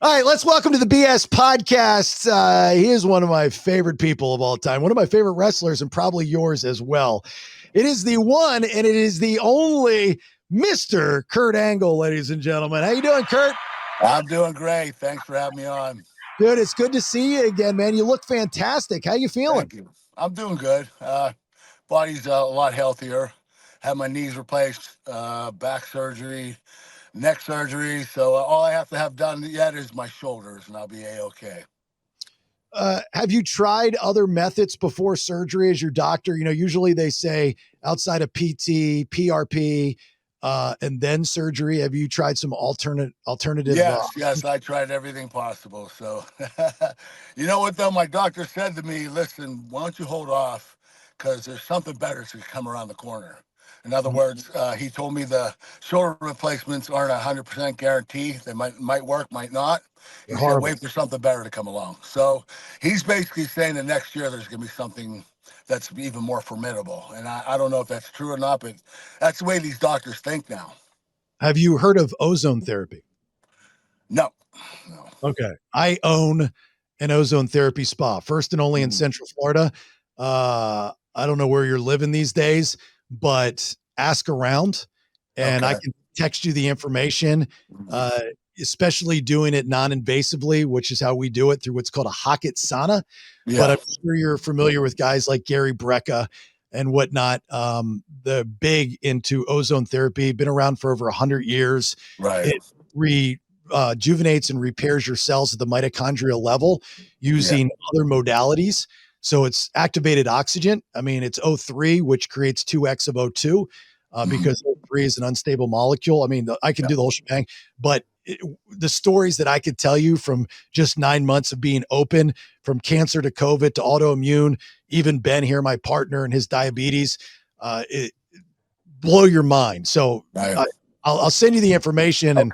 All right, let's welcome to the BS podcast. He is one of my favorite people of all time, one of my favorite wrestlers, and probably yours as well. It is the one, and it is the only Mr. Kurt Angle, ladies and gentlemen. How you doing, Kurt? I'm doing great. Thanks for having me on. Dude, it's good to see you again, man. You look fantastic. How you feeling? Thank you. I'm doing good. Body's a lot healthier. Had my knees replaced, back surgery, neck surgery. So all I have to have done yet is my shoulders, and I'll be A-okay. Have you tried other methods before surgery as your doctor? You know, usually they say outside of PT, PRP, and then surgery. Have you tried some alternative? Yes, I tried everything possible. So, you know what, though? My doctor said to me, listen, why don't you hold off? Because there's something better to come around the corner. In other words, he told me the shoulder replacements aren't 100% guarantee. They might work, might not. He said, wait for something better to come along. So he's basically saying that next year there's going to be something that's even more formidable. And I don't know if that's true or not, but that's the way these doctors think now. Have you heard of ozone therapy? No. Okay. I own an ozone therapy spa, first and only in Central Florida. I don't know where you're living these days, but ask around and I can text you the information, especially doing it non-invasively, which is how we do it through what's called a Hocket sauna. Yeah. But I'm sure you're familiar with guys like Gary Brecka and whatnot. The big into ozone therapy, been around for over 100 years. Right. It rejuvenates and repairs your cells at the mitochondrial level using other modalities. So it's activated oxygen. I mean, it's O3, which creates 2x of O2 because O3 is an unstable molecule. I mean, I can do the whole shebang, but the stories that I could tell you from just 9 months of being open, from cancer to COVID to autoimmune, even Ben here, my partner, and his diabetes, it blow your mind. So I'll send you the information and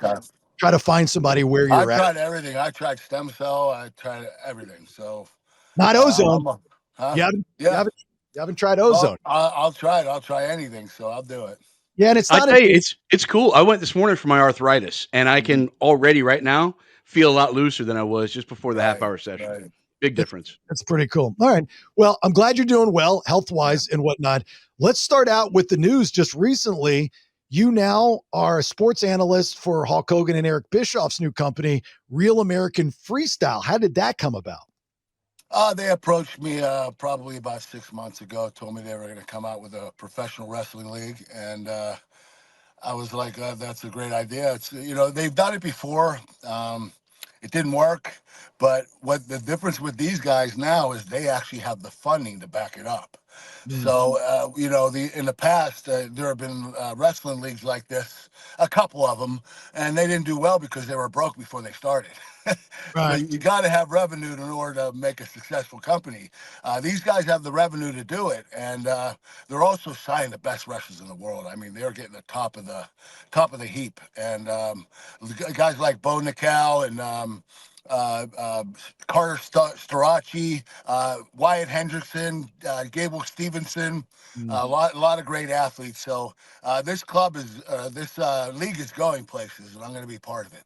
try to find somebody where you're at. I tried everything. I tried stem cell. I tried everything. So not ozone. You haven't tried ozone. Well, I'll try it. I'll try anything. So I'll do it. Yeah, and it's not. I tell you, it's cool. I went this morning for my arthritis, and I can already right now feel a lot looser than I was just before the half-hour session. Right. Big difference. That's pretty cool. All right. Well, I'm glad you're doing well, health-wise and whatnot. Let's start out with the news. Just recently, you now are a sports analyst for Hulk Hogan and Eric Bischoff's new company, Real American Freestyle. How did that come about? They approached me probably about 6 months ago, told me they were going to come out with a professional wrestling league. And I was like, that's a great idea. It's, you know, they've done it before. It didn't work. But what the difference with these guys now is they actually have the funding to back it up. So, you know, in the past, there have been wrestling leagues like this, a couple of them, and they didn't do well because they were broke before they started. Right. So you got to have revenue in order to make a successful company. These guys have the revenue to do it, and they're also signing the best wrestlers in the world. I mean, they're getting the top of the heap, and guys like Bo Nickel and Carter Starachi, Wyatt Hendrickson, Gable Stevenson, a lot of great athletes. So this club is this league is going places, and I'm going to be part of it.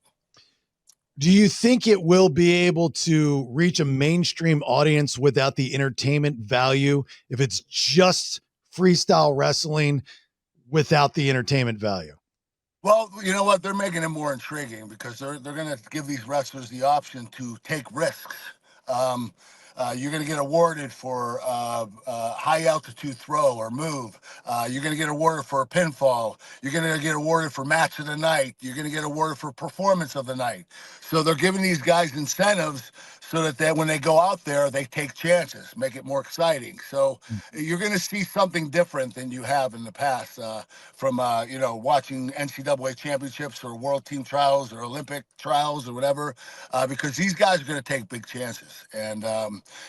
Do you think it will be able to reach a mainstream audience without the entertainment value if it's just freestyle wrestling without the entertainment value? Well, you know what? They're making it more intriguing because they're going to give these wrestlers the option to take risks. You're going to get awarded for high altitude throw or move. You're going to get awarded for a pinfall. You're going to get awarded for match of the night. You're going to get awarded for performance of the night. So they're giving these guys incentives so that when they go out there, they take chances, make it more exciting. So you're going to see something different than you have in the past from, you know, watching NCAA championships or world team trials or Olympic trials or whatever, because these guys are going to take big chances. And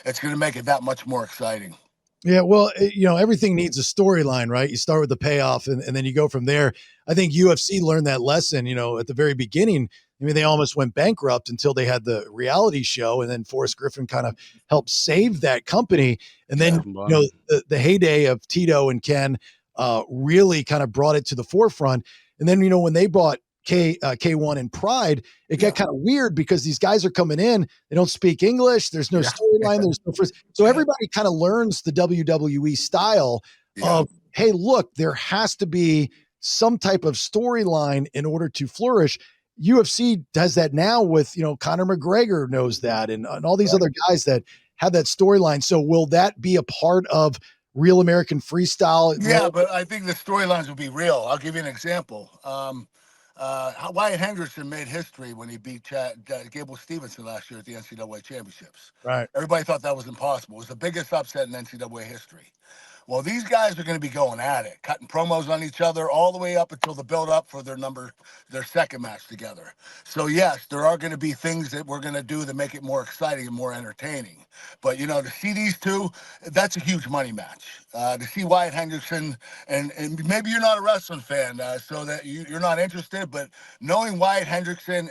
it's going to make it that much more exciting. Yeah, well, you know, everything needs a storyline, right? You start with the payoff and then you go from there. I think UFC learned that lesson, you know, at the very beginning. I mean, they almost went bankrupt until they had the reality show, and then Forrest Griffin kind of helped save that company. And then, you know, the heyday of Tito and Ken really kind of brought it to the forefront. And then, you know, when they brought K1 and Pride, it got kind of weird because these guys are coming in, they don't speak English, there's no storyline, there's no first. So everybody kind of learns the WWE style of, hey, look, there has to be some type of storyline in order to flourish. UFC does that now with, Conor McGregor knows that, and all these other guys that have that storyline. So will that be a part of Real American Freestyle? Yeah, but I think the storylines will be real. I'll give you an example. Wyatt Hendrickson made history when he beat Gable Stevenson last year at the NCAA championships. Right. Everybody thought that was impossible. It was the biggest upset in NCAA history. Well, these guys are going to be going at it, cutting promos on each other all the way up until the build up for their second match together. So yes, there are going to be things that we're going to do to make it more exciting and more entertaining. But to see these two, that's a huge money match. To see Wyatt Hendrickson, and maybe you're not a wrestling fan, so that you're not interested. But knowing Wyatt Hendrickson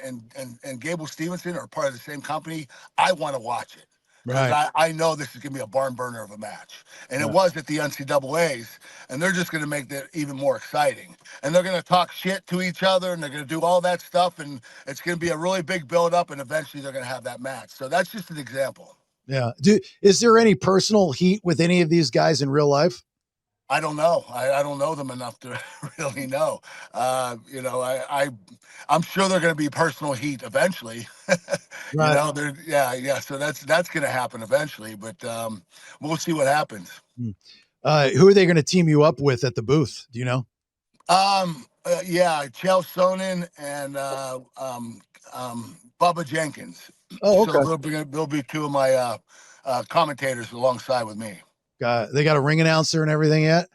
and Gable Stevenson are part of the same company, I want to watch it. Because I know this is going to be a barn burner of a match. And it was at the NCAAs, and they're just going to make that even more exciting. And they're going to talk shit to each other, and they're going to do all that stuff, and it's going to be a really big build-up, and eventually they're going to have that match. So that's just an example. Yeah. Is there any personal heat with any of these guys in real life? I don't know. I don't know them enough to really know. I'm sure they're going to be personal heat eventually. Right. So that's going to happen eventually, but we'll see what happens. Who are they going to team you up with at the booth? Do you know? Chael Sonnen and Bubba Jenkins. Oh, okay. So they'll be two of my commentators alongside with me. They got a ring announcer and everything yet?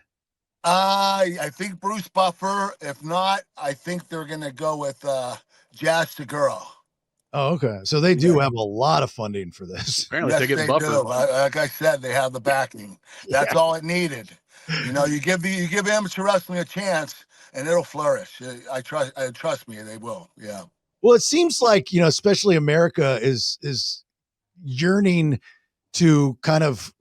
I think Bruce Buffer. If not, I think they're going to go with Jazz Segura. Oh, okay. So they do have a lot of funding for this. Apparently, yes, they get Buffer. Do. Like I said, they have the backing. That's all it needed. You give amateur wrestling a chance, and it'll flourish. Trust me, they will. Yeah. Well, it seems like especially America is yearning to kind of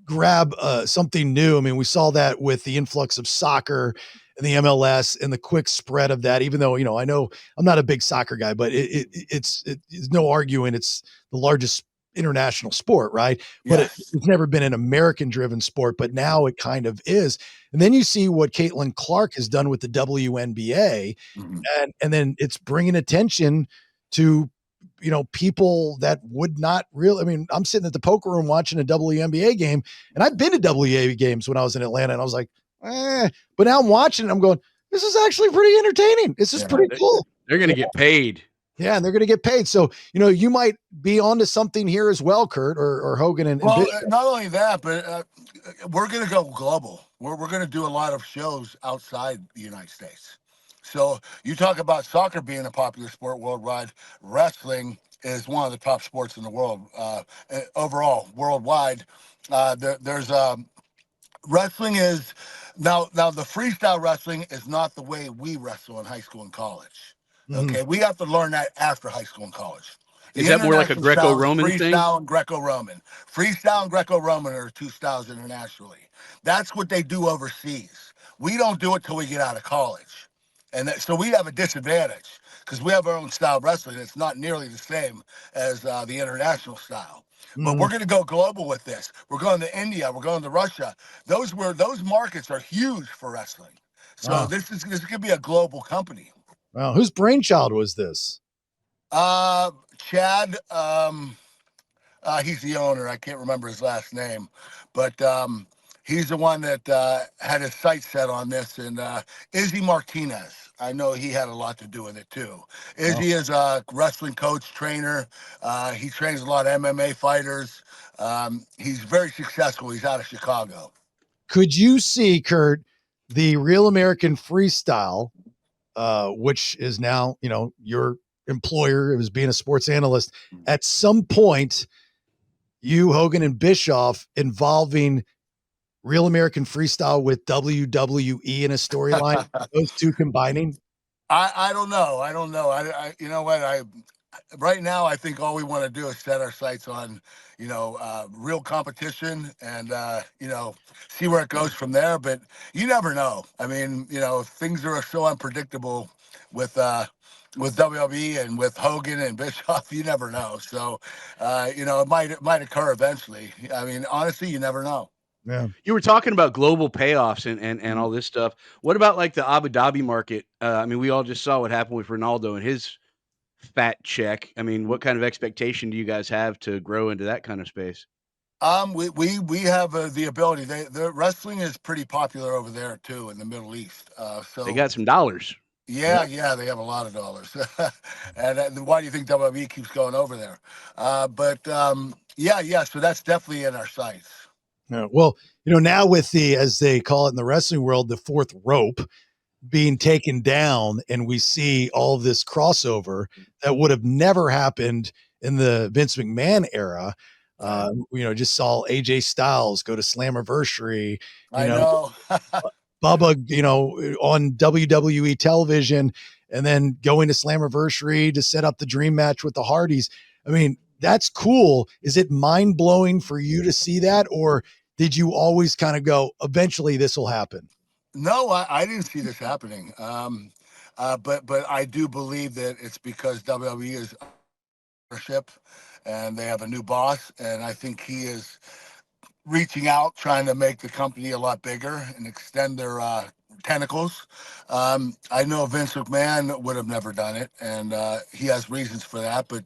grab something new. I mean, we saw that with the influx of soccer and the MLS and the quick spread of that, even though, I know I'm not a big soccer guy, but it's no arguing. It's the largest international sport, right? But it's never been an American driven sport, but now it kind of is. And then you see what Caitlin Clark has done with the WNBA, and then it's bringing attention to people that would not really. I mean, I'm sitting at the poker room watching a WNBA game, and I've been to WNBA games when I was in Atlanta, and I was like, but now I'm watching and I'm going, this is actually pretty entertaining. This is pretty cool. They're going to get paid. Yeah, and they're going to get paid. So, you might be onto something here as well, Kurt, or Hogan. And not only that, but we're going to go global. We're going to do a lot of shows outside the United States. So you talk about soccer being a popular sport worldwide. Wrestling is one of the top sports in the world overall, worldwide. There's wrestling is now the freestyle wrestling is not the way we wrestle in high school and college. Okay, we have to learn that after high school and college. Is that more like a Greco-Roman thing? Freestyle and Greco-Roman. Freestyle and Greco-Roman are two styles internationally. That's what they do overseas. We don't do it till we get out of college. And so we have a disadvantage because we have our own style of wrestling. It's not nearly the same as the international style. But we're going to go global with this. We're going to India. We're going to Russia. Those markets are huge for wrestling. So this is going to be a global company. Wow. Whose brainchild was this? Chad. He's the owner. I can't remember his last name, but he's the one that had his sights set on this. And Izzy Martinez, I know he had a lot to do with it too. Izzy is a wrestling coach, trainer. He trains a lot of MMA fighters. He's very successful. He's out of Chicago. Could you see, Kurt, the Real American Freestyle, which is now, your employer, it was being a sports analyst, at some point, you, Hogan, and Bischoff involving Real American Freestyle with WWE in a storyline, those two combining? I don't know. I don't know. You know what? right now, I think all we want to do is set our sights on, real competition and, see where it goes from there. But you never know. I mean, things are so unpredictable with, with WWE and with Hogan and Bischoff. You never know. So, it might occur eventually. I mean, honestly, you never know. Yeah. You were talking about global payoffs and all this stuff. What about like the Abu Dhabi market? I mean, we all just saw what happened with Ronaldo and his fat check. I mean, what kind of expectation do you guys have to grow into that kind of space? We have the ability. The wrestling is pretty popular over there too in the Middle East. They So got some dollars. yeah, they have a lot of dollars. And why do you think WWE keeps going over there? Yeah. So that's definitely in our sights. Yeah. Well, now with as they call it in the wrestling world, the fourth rope being taken down, and we see all of this crossover that would have never happened in the Vince McMahon era. Just saw AJ Styles go to Slammiversary, I know. Bubba, on WWE television, and then going to Slammiversary to set up the dream match with the Hardys. I mean, that's cool. Is it mind blowing for you to see that, or did you always kind of go, eventually this will happen? No, I didn't see this happening. But I do believe that it's because WWE is ownership, and they have a new boss, and I think he is reaching out, trying to make the company a lot bigger and extend their tentacles. I know Vince McMahon would have never done it, and he has reasons for that. But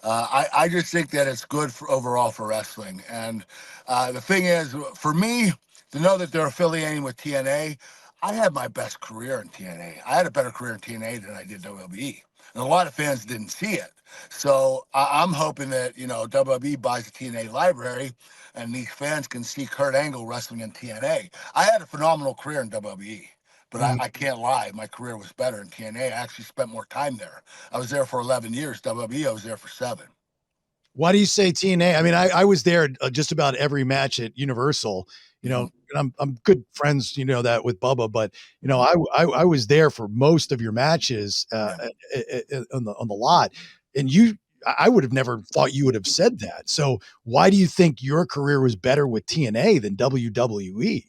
I just think that it's good for overall for wrestling. And the thing is, for me, to know that they're affiliating with TNA, I had my best career in TNA. I had a better career in TNA than I did WWE. And a lot of fans didn't see it. So I'm hoping that, WWE buys the TNA library and these fans can see Kurt Angle wrestling in TNA. I had a phenomenal career in WWE, but I can't lie. My career was better in TNA. I actually spent more time there. I was there for 11 years. WWE, I was there for 7. Why do you say TNA? I mean, I was there just about every match at Universal, Mhm. and I'm good friends, that with Bubba, but I was there for most of your matches Yeah. on the lot, and I would have never thought you would have said that. So why do you think your career was better with TNA than WWE?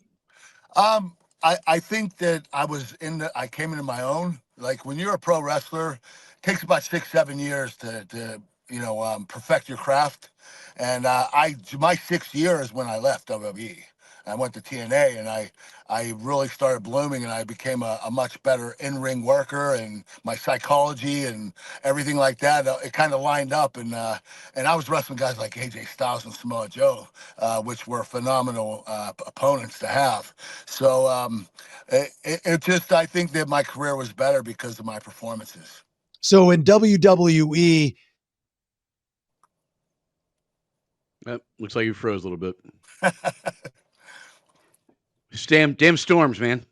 I think that I came into my own. Like when you're a pro wrestler, it takes about 6, 7 years to perfect your craft. And my 6th year is when I left WWE. I went to TNA, and I really started blooming, and I became a much better in-ring worker, and my psychology and everything like that, it kind of lined up. And I was wrestling guys like AJ Styles and Samoa Joe, which were phenomenal opponents to have. So it just, I think that my career was better because of my performances. So in WWE, Looks like you froze a little bit. Damn storms, man.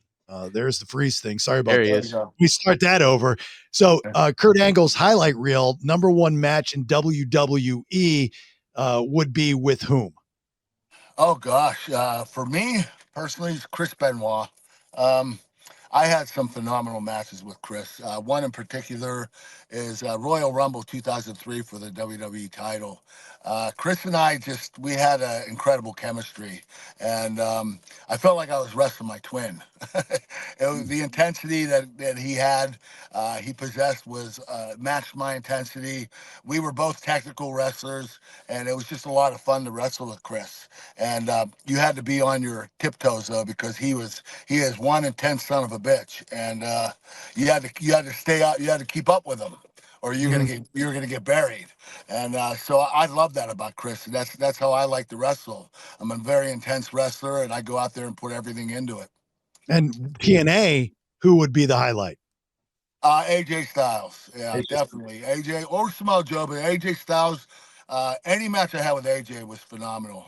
there's the freeze thing. Sorry about There he that. is. We start that over. So Kurt Angle's highlight reel, number one match in WWE, would be with whom? Oh gosh, for me personally, it's Chris Benoit. Um, I had some phenomenal matches with Chris. One in particular is Royal Rumble 2003 for the WWE title. Chris and I we had incredible chemistry, and I felt like I was wrestling my twin. The intensity that he possessed matched my intensity. We were both technical wrestlers, and it was just a lot of fun to wrestle with Chris. And you had to be on your tiptoes though, because he is one intense son of a bitch, and you had to stay out, you had to keep up with him, or you're gonna get buried. And so I love that about Chris. And that's how I like to wrestle. I'm a very intense wrestler, and I go out there and put everything into it. And TNA, who would be the highlight? AJ Styles, yeah, definitely AJ or Samoa Joe, but AJ Styles. Any match I had with AJ was phenomenal.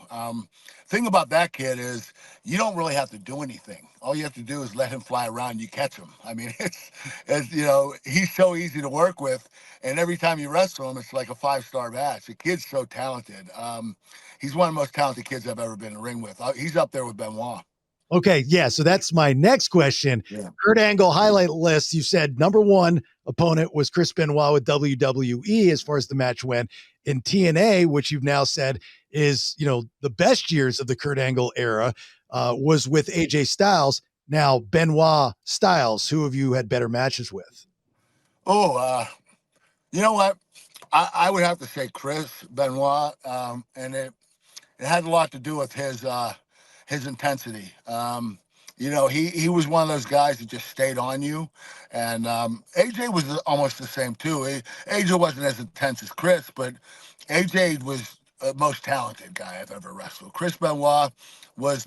Thing about that kid is you don't really have to do anything. All you have to do is let him fly around. You catch him. I mean, he's so easy to work with, and every time you wrestle him, it's like a 5-star match. The kid's so talented. He's one of the most talented kids I've ever been in the ring with. He's up there with Benoit. Okay, yeah. So that's my next question. Yeah. Kurt Angle highlight list. You said number one opponent was Chris Benoit with WWE as far as the match went. In TNA, which you've now said is, the best years of the Kurt Angle era, was with AJ Styles. Now, Benoit Styles, who have you had better matches with? Oh, you know what? I would have to say Chris Benoit, and it had a lot to do with his intensity. He was one of those guys that just stayed on you, and AJ was almost the same too. AJ wasn't as intense as Chris, but AJ was the most talented guy I've ever wrestled. Chris Benoit was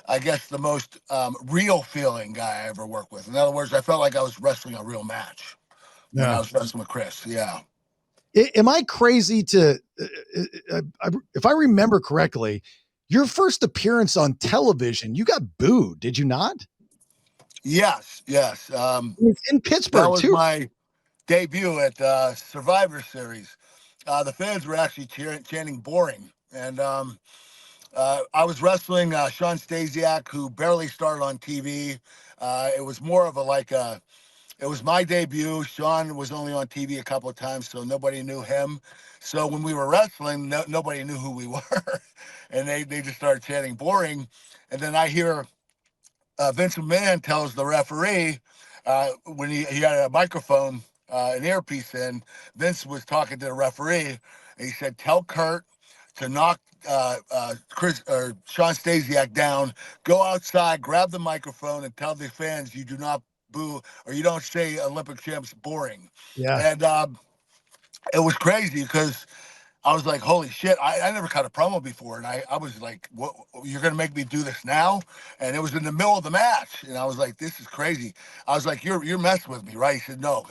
I guess, the most real feeling guy I ever worked with. In other words, I felt like I was wrestling a real match when I was wrestling with Chris. Yeah. Am I crazy to, if I remember correctly, your first appearance on television, you got booed, did you not? Yes. In Pittsburgh, That was too. my debut at Survivor Series. The fans were actually chanting boring. And I was wrestling Sean Stasiak, who barely started on TV. It was more of it was my debut. Sean was only on TV a couple of times, so nobody knew him. So when we were wrestling, nobody knew who we were. And they just started chanting boring. And then I hear Vince McMahon tells the referee, when he had a microphone, an earpiece in, Vince was talking to the referee, and he said, "Tell Kurt to knock Chris or Sean Stasiak down, go outside, grab the microphone, and tell the fans you do not boo or you don't say Olympic champs boring." Yeah. And it was crazy because I was like, holy shit, I never cut a promo before. And I was like, what, you're going to make me do this now? And it was in the middle of the match. And I was like, this is crazy. I was like, you're messing with me, right? He said, no,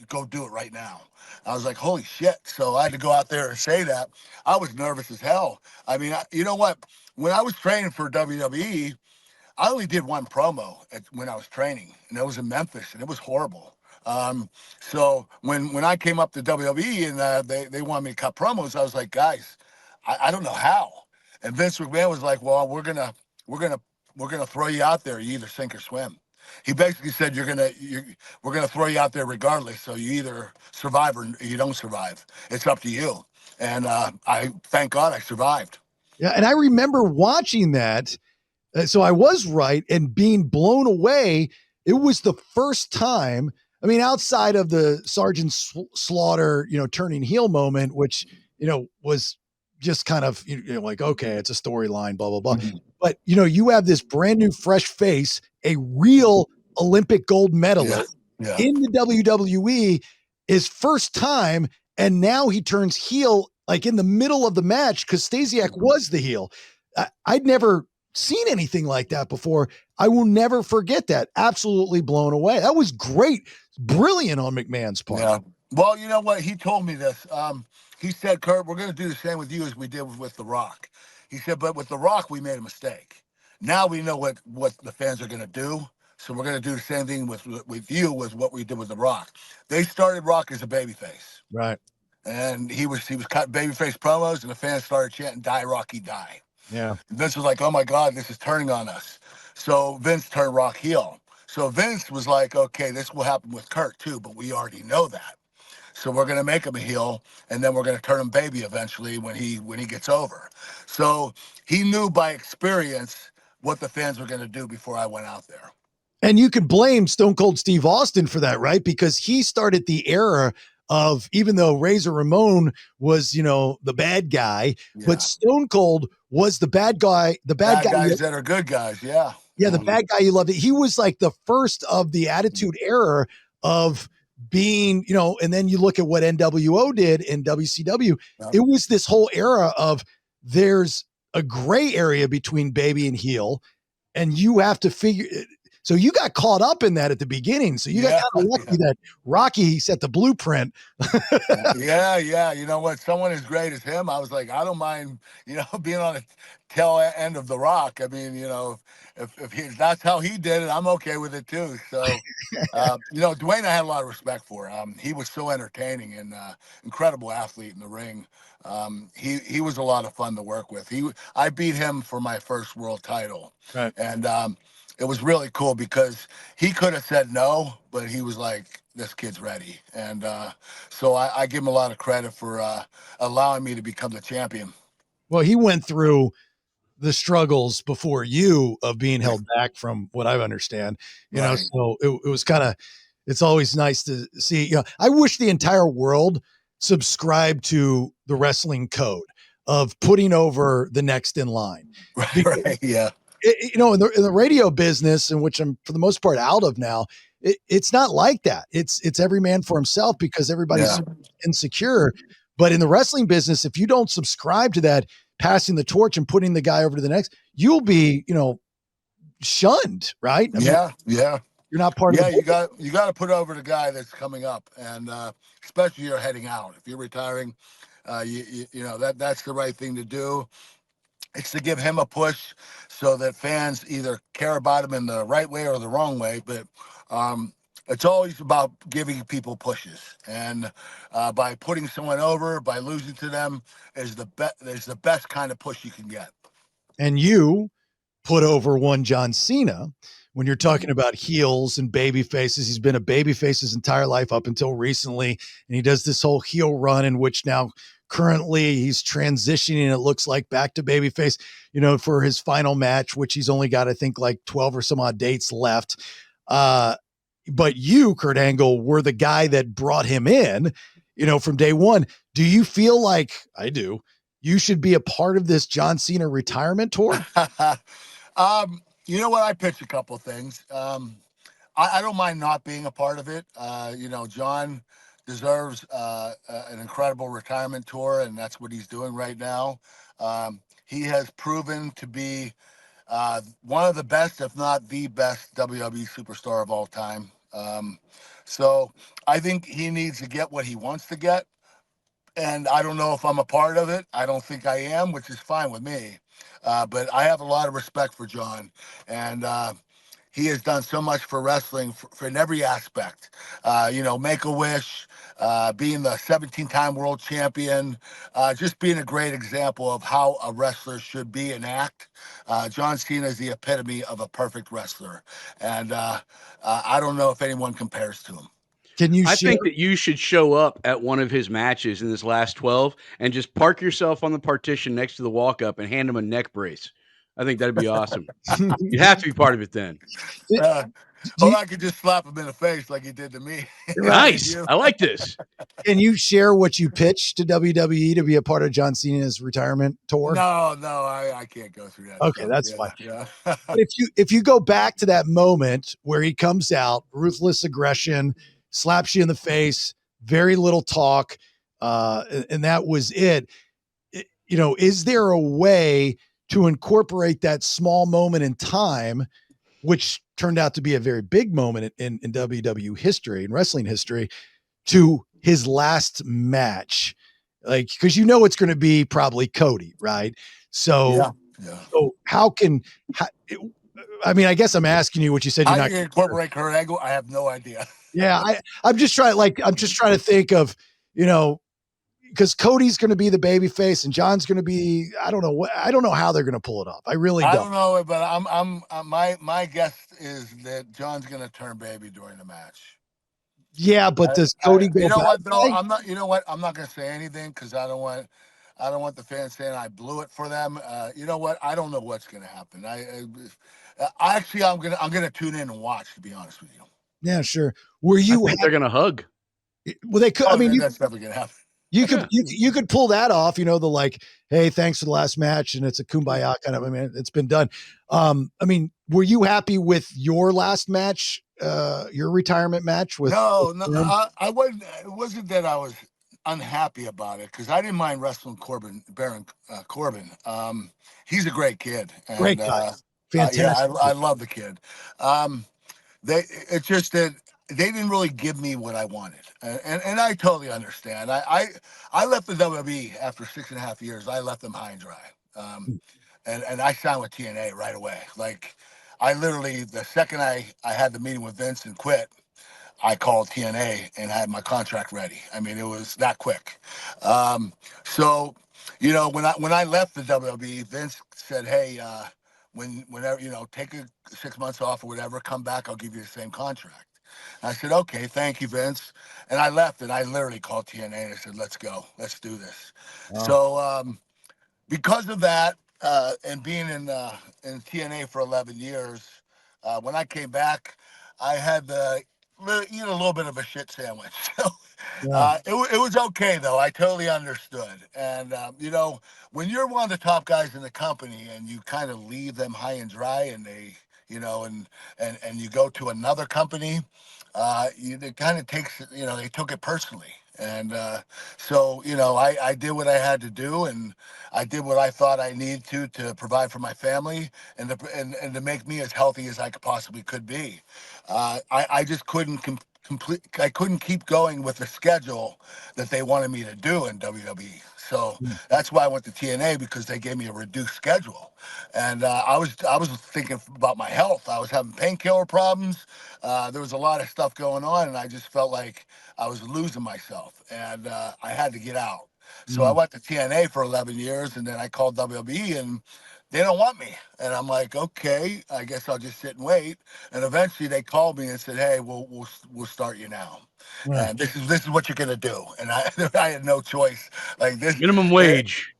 go do it right now. I was like, holy shit. So I had to go out there and say that. I was nervous as hell. I mean, you know what? When I was training for WWE, I only did one promo when I was training, and that was in Memphis, and it was horrible. So when I came up to WWE and they wanted me to cut promos, I was like, guys, I don't know how. And Vince McMahon was like, well, we're gonna throw you out there. You either sink or swim. He basically said we're gonna throw you out there regardless. So you either survive or you don't survive. It's up to you. And I thank God I survived. Yeah. And I remember watching that. So I was right and being blown away. It was the first time, I mean, outside of the Sergeant Slaughter, turning heel moment, which, was just kind of, like, okay, it's a storyline, blah, blah, blah. Mhm. But, you have this brand new fresh face, a real Olympic gold medalist Yeah. in the WWE, his first time. And now he turns heel like in the middle of the match because Stasiak was the heel. I'd never seen anything like that before. I will never forget that. Absolutely blown away. That was great. Brilliant on McMahon's part. Yeah. Well, you know what? He told me this. He said, Kurt, we're going to do the same with you as we did with The Rock. He said, but with The Rock, we made a mistake. Now we know what the fans are going to do. So we're going to do the same thing with you as what we did with The Rock. They started Rock as a babyface. Right. And he was cutting babyface promos, and the fans started chanting, die, Rocky, die. Yeah. And Vince was like, oh, my God, this is turning on us. So Vince turned Rock heel. So Vince was like, okay, this will happen with Kurt, too, but we already know that. So we're going to make him a heel, and then we're going to turn him baby eventually when he gets over. So he knew by experience what the fans were going to do before I went out there. And you could blame Stone Cold Steve Austin for that, right? Because he started the era of, even though Razor Ramon was, the bad guy, but Stone Cold was the bad guy. The bad guys that are good guys, yeah. Yeah, the bad guy you loved. He was like the first of the Attitude Era of being, and then you look at what NWO did in WCW. Yeah. It was this whole era of there's a gray area between baby and heel, and you have to figure So you got caught up in that at the beginning. So you got kind of lucky that Rocky set the blueprint. Yeah. You know what? Someone as great as him, I was like, I don't mind, being on the tail end of the Rock. I mean, if that's how he did it, I'm okay with it too. So, Dwayne, I had a lot of respect for. He was so entertaining and incredible athlete in the ring. He was a lot of fun to work with. I beat him for my first world title, Right. and it was really cool because he could have said no, but he was like, this kid's ready. And so I give him a lot of credit for allowing me to become the champion. Well, he went through the struggles before you of being held back from what I understand, Right. so it was kind of, it's always nice to see, I wish the entire world subscribed to the wrestling code of putting over the next in line. Right. Yeah. In the radio business, in which I'm for the most part out of now, it's not like that. It's every man for himself because everybody's insecure. But in the wrestling business, if you don't subscribe to that, passing the torch and putting the guy over to the next, you'll be, shunned, right? I mean, Yeah. you're not part of Yeah, the you got to put over the guy that's coming up, and especially you're heading out. If you're retiring, that's the right thing to do. It's to give him a push so that fans either care about him in the right way or the wrong way. But it's always about giving people pushes, and by putting someone over, by losing to them, is the best kind of push you can get. And you put over one John Cena. When you're talking about heels and baby faces, he's been a baby face his entire life up until recently. And he does this whole heel run in which now currently he's transitioning, it looks like, back to babyface, for his final match, which he's only got, I think, like 12 or some odd dates left. But you, Kurt Angle, were the guy that brought him in, from day one. Do you feel like, I do, you should be a part of this John Cena retirement tour? You know what? I pitched a couple of things. I don't mind not being a part of it. John deserves an incredible retirement tour, and that's what he's doing right now. He has proven to be one of the best, if not the best, WWE superstar of all time. So I think he needs to get what he wants to get. And I don't know if I'm a part of it. I don't think I am, which is fine with me. But I have a lot of respect for John. And he has done so much for wrestling for in every aspect. Make-A-Wish, being the 17-time world champion, just being a great example of how a wrestler should be and act. John Cena is the epitome of a perfect wrestler. And I don't know if anyone compares to him. I think that you should show up at one of his matches in this last 12 and just park yourself on the partition next to the walk-up and hand him a neck brace. I think that'd be awesome. You'd have to be part of it then. I could just slap him in the face like he did to me. Nice. I like this. Can you share what you pitched to WWE to be a part of John Cena's retirement tour? No, I can't go through that. Okay, that's fine. Yeah. But if you go back to that moment where he comes out, ruthless aggression, slaps you in the face, very little talk, and that was it. Is there a way to incorporate that small moment in time, which turned out to be a very big moment in WWE history and wrestling history, to his last match? Like, because it's going to be probably Cody, right? So, so I guess I'm asking you what you said. You're not going to incorporate Kurt Angle. I have no idea. Yeah, I'm just trying to think of, because Cody's going to be the baby face and John's going to be, I don't know how they're going to pull it off. I really don't. I don't know, but my guess is that John's going to turn baby during the match. Yeah, but does Cody go? You know what? Though I'm not. You know what? I'm not going to say anything because I don't want the fans saying I blew it for them. You know what? I don't know what's going to happen. I'm gonna tune in and watch. To be honest with you. Yeah, sure. Were you? I think they're going to hug. Well, they could. That's never going to happen. You could pull that off, the like, hey, thanks for the last match, and it's a kumbaya kind of. I mean, it's been done. Were you happy with your last match, your retirement match? No, I wasn't. It wasn't that I was unhappy about it because I didn't mind wrestling Baron Corbin. He's a great kid. And, great guy, fantastic. I love the kid. it's just that they didn't really give me what I wanted, and I totally understand. I left the WWE after 6.5 years. I left them high and dry, and I signed with TNA right away. Like, I literally, the second I had the meeting with Vince and quit, I called TNA and had my contract ready. I mean, it was that quick. Um, so, when I left the WWE, Vince said, "Hey, whenever take 6 months off or whatever, come back. I'll give you the same contract." And I said, "Okay, thank you, Vince." And I left, and I literally called TNA and I said, "Let's go, let's do this." Wow. So, because of that, and being in TNA for 11 years, when I came back, I had to eat a little bit of a shit sandwich. So Yeah. it was okay though. I totally understood. And when you're one of the top guys in the company and you kind of leave them high and dry, and they, and you go to another company, it kind of takes, they took it personally. And so, I did what I had to do, and I did what I thought I needed to provide for my family, and to make me as healthy as I possibly could be. I just couldn't complete. I couldn't keep going with the schedule that they wanted me to do in WWE. So Mm. that's why I went to TNA, because they gave me a reduced schedule, and I was thinking about my health. I was having painkiller problems. There was a lot of stuff going on, and I just felt like I was losing myself, and I had to get out. So I Mm. went to TNA for 11 years, and then I called WWE, and they don't want me. And I'm like, okay, I guess I'll just sit and wait. And eventually they called me and said, hey, we'll start you now. Yeah. And this is what you're gonna do. And I I had no choice. Like this, Minimum they, wage.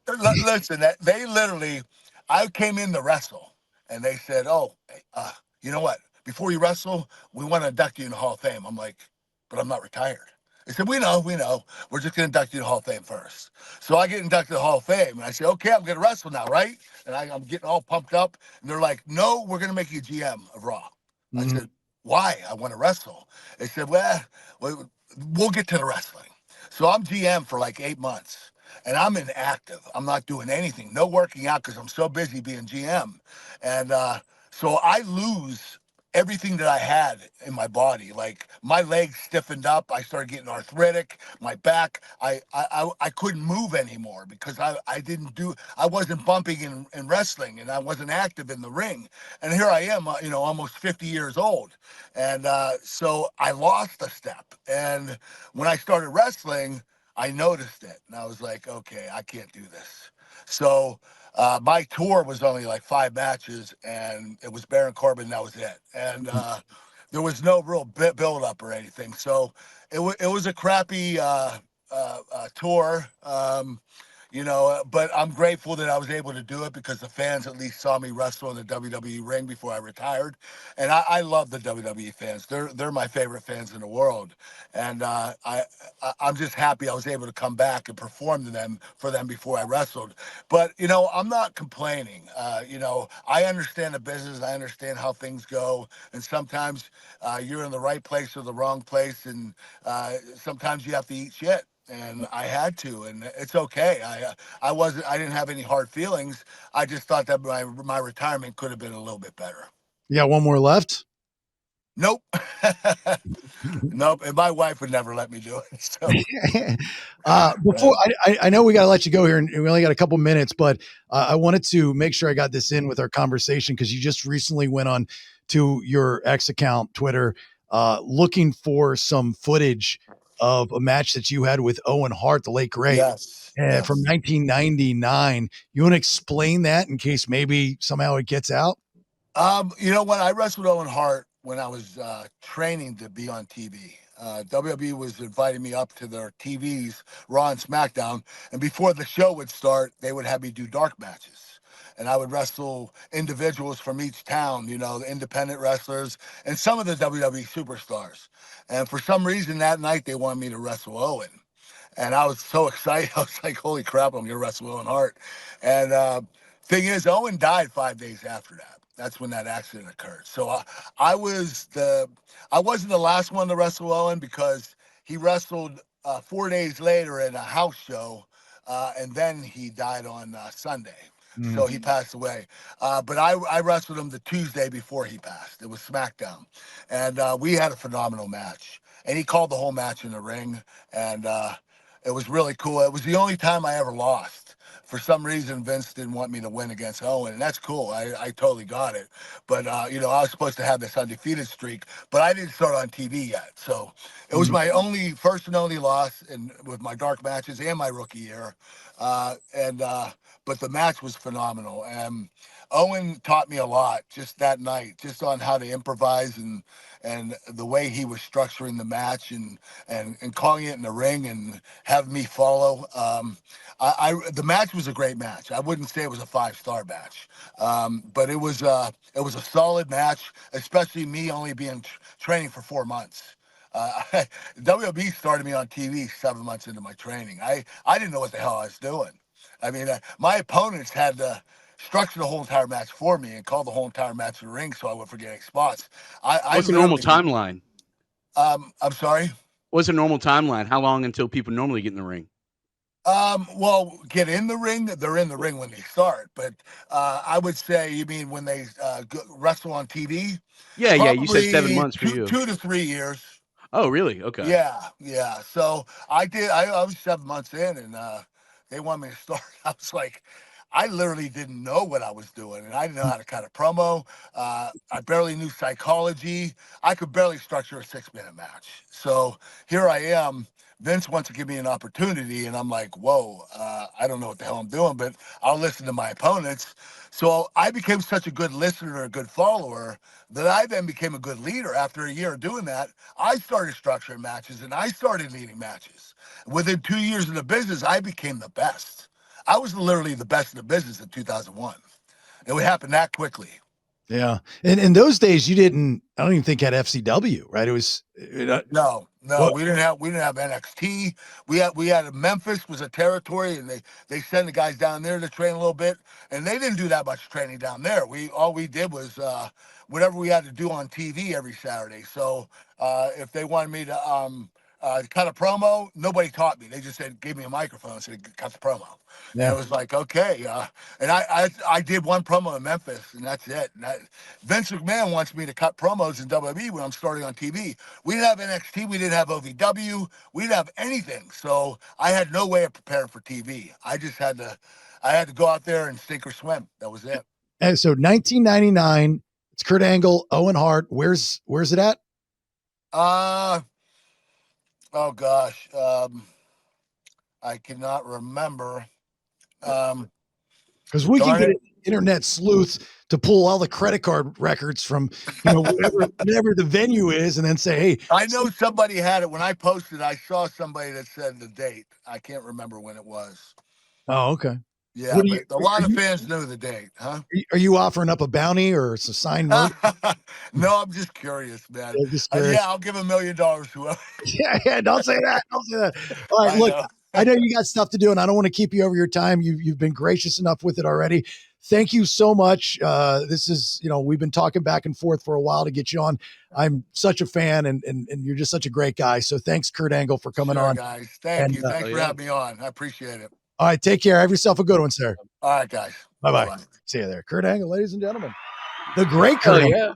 listen, they literally, I came in to wrestle, and they said, oh, you know what? Before you wrestle, we want to induct you in the Hall of Fame. I'm like, but I'm not retired. They said, we know. We're just going to induct you in the Hall of Fame first. So I get inducted to the Hall of Fame, and I say, okay, I'm going to wrestle now, right? And I'm getting all pumped up. And they're like, no, we're going to make you GM of Raw. I Mhm. said, why? I want to wrestle. They said, we'll get to the wrestling. So I'm GM for like 8 months, and I'm inactive. I'm not doing anything, no working out, because I'm so busy being GM. And so I lose everything that I had in my body. Like, my legs stiffened up. I started getting arthritic. My back, I couldn't move anymore, because I wasn't bumping in wrestling, and I wasn't active in the ring. And here I am, almost 50 years old. And so I lost a step. And when I started wrestling, I noticed it, and I was like, okay, I can't do this. So my tour was only like 5 matches, and it was Baron Corbin. That was it. And there was no real build up or anything. So it was a crappy tour. But I'm grateful that I was able to do it, because the fans at least saw me wrestle in the WWE ring before I retired. And I love the WWE fans. They're my favorite fans in the world. And I'm just happy I was able to come back and perform to them for them before I wrestled. But I'm not complaining. I understand the business. I understand how things go. And sometimes you're in the right place or the wrong place, and sometimes you have to eat shit. And I had to, and it's okay. I didn't have any hard feelings. I just thought that my retirement could have been a little bit better. You got one more left? Nope. Nope. And my wife would never let me do it. So Before I know we got to let you go here, and we only got a couple minutes, but I wanted to make sure I got this in with our conversation, because you just recently went on to your X account, Twitter, looking for some footage of a match that you had with Owen Hart, the late great, yes, from yes. 1999. You want to explain that in case maybe somehow it gets out? When I wrestled Owen Hart when I was training to be on TV, WWE was inviting me up to their TVs, Raw and SmackDown, and before the show would start, they would have me do dark matches. And I would wrestle individuals from each town, the independent wrestlers and some of the WWE superstars. And for some reason that night, they wanted me to wrestle Owen. And I was so excited. I was like, holy crap, I'm going to wrestle Owen Hart. And thing is, Owen died 5 days after that. That's when that accident occurred. So I was I wasn't the last one to wrestle Owen, because he wrestled 4 days later in a house show, and then he died on Sunday. So he passed away. But I wrestled him the Tuesday before he passed. It was SmackDown. And we had a phenomenal match. And he called the whole match in the ring. And it was really cool. It was the only time I ever lost. For some reason, Vince didn't want me to win against Owen, and that's cool. I totally got it. But, you know, I was supposed to have this undefeated streak, but I didn't start on TV yet. So it was my first and only loss with my dark matches and my rookie year. But the match was phenomenal. And Owen taught me a lot just that night, just on how to improvise and the way he was structuring the match and calling it in the ring and having me follow. The match was a great match. I wouldn't say it was a 5-star match, but it was a solid match, especially me only being training for 4 months. WWE started me on TV 7 months into my training. I didn't know what the hell I was doing. I mean, my opponents had to structure the whole entire match for me and call the whole entire match in the ring so I would forget spots. What's a normal timeline? I'm sorry? What's a normal timeline? How long until people normally get in the ring? Well, get in the ring. They're in the ring when they start, but I would say, you mean when they wrestle on TV? Yeah, you said 7 months for you. 2 to 3 years. Oh, really? Okay. Yeah. So I did. I was 7 months in, and they wanted me to start. I was like, I literally didn't know what I was doing, and I didn't know how to cut a promo. I barely knew psychology. I could barely structure a 6-minute match. So here I am. Vince wants to give me an opportunity, and I'm like, whoa, I don't know what the hell I'm doing, but I'll listen to my opponents. So I became such a good listener, a good follower, that I then became a good leader. After a year of doing that, I started structuring matches, and I started leading matches. Within 2 years in the business, I became the best. I was literally the best in the business in 2001. It would happen that quickly. Yeah. And in those days, I don't even think had FCW, right? It was no, well, we didn't have NXT. We had Memphis was a territory, and they send the guys down there to train a little bit, and they didn't do that much training down there. All we did was whatever we had to do on TV every Saturday. So if they wanted me to cut a promo, nobody taught me. They just gave me a microphone and said, cut the promo. Yeah. And it was like, okay. And I did one promo in Memphis, and that's it. And Vince McMahon wants me to cut promos in WWE when I'm starting on TV. We didn't have NXT. We didn't have OVW. We didn't have anything. So I had no way of preparing for TV. I had to go out there and sink or swim. That was it. And so 1999, it's Kurt Angle, Owen Hart. Where's it at? Oh gosh, I cannot remember. Because we can get internet sleuths to pull all the credit card records from whatever the venue is, and then say, "Hey, I know somebody had it when I posted. I saw somebody that said the date. I can't remember when it was." Oh, okay. Yeah, but a lot of fans knew the date, huh? Are you offering up a bounty or it's a signed merch? No, I'm just curious, man. Yeah, I'll give $1 million whoever. Yeah, don't say that. Don't say that. All right, look, I know you got stuff to do, and I don't want to keep you over your time. You've been gracious enough with it already. Thank you so much. This is, we've been talking back and forth for a while to get you on. I'm such a fan, and you're just such a great guy. So thanks, Kurt Angle, for coming on. Guys. Thank you. Thanks for having me on. I appreciate it. All right, take care. Have yourself a good one, sir. All right, guys. Bye-bye. See you there. Kurt Angle, ladies and gentlemen. The great Kurt Angle.